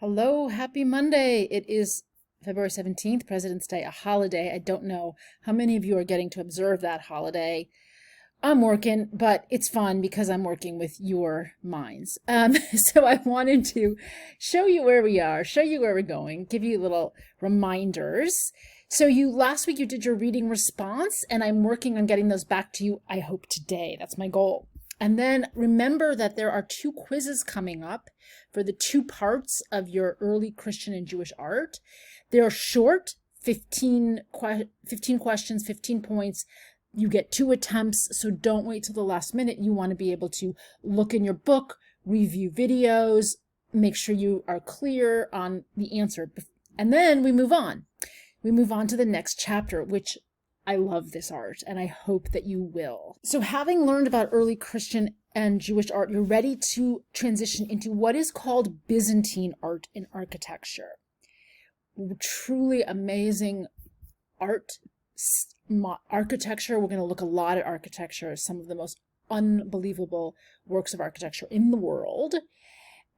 Hello, happy Monday. It is February 17th, President's Day, a holiday. I don't know how many of you are getting to observe that holiday. I'm working, but it's fun because I'm working with your minds. So I wanted to show you where we are, show you where we're going, give you little reminders. So last week you did your reading response, and I'm working on getting those back to you, I hope today. That's my goal. And then remember that there are 2 quizzes coming up for the 2 parts of your early Christian and Jewish art. They're short, 15 questions, 15 points. You get 2 attempts, so don't wait till the last minute. You want to be able to look in your book, review videos, make sure you are clear on the answer. And then we move on. We move on to the next chapter, which I love this art, and I hope that you will. So having learned about early Christian and Jewish art, you're ready to transition into what is called Byzantine art and architecture. Truly amazing art, architecture. We're going to look a lot at architecture, some of the most unbelievable works of architecture in the world.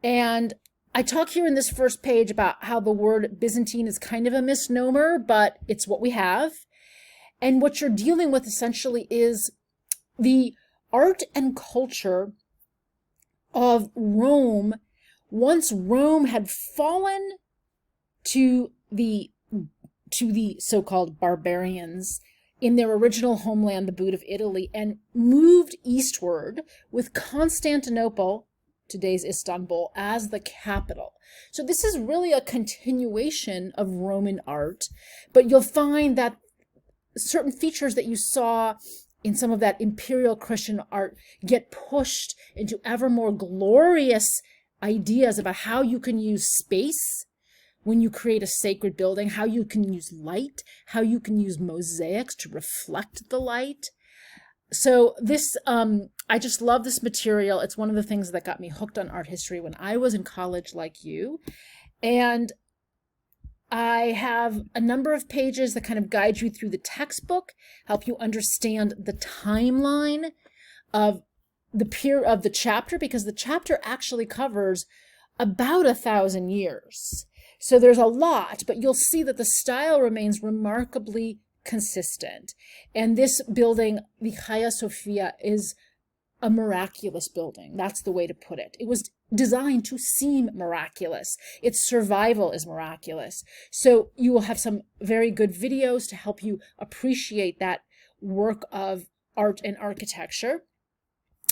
And I talk here in this first page about how the word Byzantine is kind of a misnomer, but it's what we have. And what you're dealing with essentially is the art and culture of Rome. Once Rome had fallen to the so-called barbarians in their original homeland, the boot of Italy, and moved eastward with Constantinople, today's Istanbul, as the capital. So this is really a continuation of Roman art, but you'll find that certain features that you saw in some of that imperial Christian art get pushed into ever more glorious ideas about how you can use space when you create a sacred building, how you can use light, how you can use mosaics to reflect the light. So this, I just love this material. It's one of the things that got me hooked on art history when I was in college like you. And I have a number of pages that kind of guide you through the textbook, help you understand the timeline of the chapter, because the chapter actually covers about 1,000 years. So there's a lot, but you'll see that the style remains remarkably consistent. And this building, the Hagia Sophia, is a miraculous building. That's the way to put it. It was designed to seem miraculous. Its survival is miraculous. So you will have some very good videos to help you appreciate that work of art and architecture.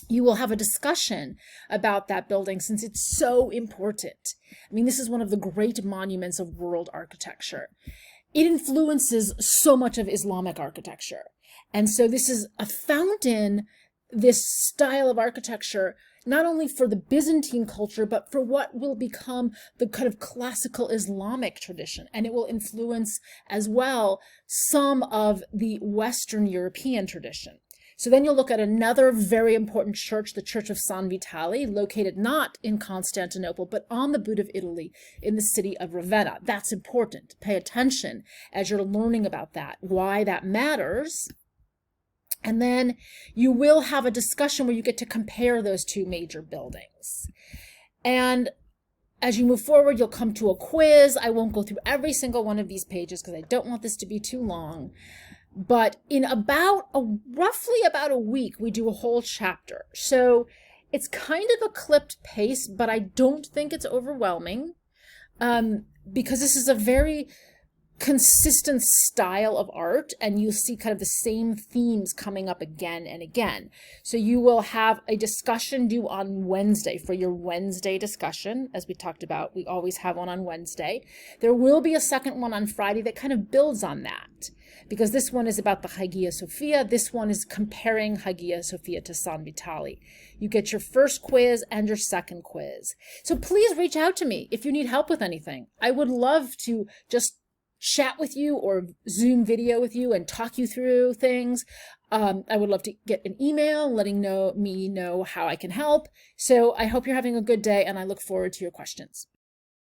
You will have a discussion about that building since it's so important. I mean, this is one of the great monuments of world architecture. It influences so much of Islamic architecture. And so this is a fountain, this style of architecture, not only for the Byzantine culture, but for what will become the kind of classical Islamic tradition. And it will influence as well some of the Western European tradition. So then you'll look at another very important church, the Church of San Vitale, located not in Constantinople, but on the boot of Italy in the city of Ravenna. That's important. Pay attention as you're learning about that, why that matters. And then you will have a discussion where you get to compare those 2 major buildings. And as you move forward, you'll come to a quiz. I won't go through every single one of these pages because I don't want this to be too long. But in roughly about a week, we do a whole chapter. So it's kind of a clipped pace, but I don't think it's overwhelming because this is a very consistent style of art, and you'll see kind of the same themes coming up again and again. So you will have a discussion due on Wednesday for your Wednesday discussion. As we talked about, we always have one on Wednesday. There will be a second one on Friday that kind of builds on that, because this one is about the Hagia Sophia. This one is comparing Hagia Sophia to San Vitale. You get your first quiz and your second quiz. So please reach out to me if you need help with anything. I would love to just chat with you or Zoom video with you and talk you through things. I would love to get an email letting me know how I can help. So I hope you're having a good day, and I look forward to your questions.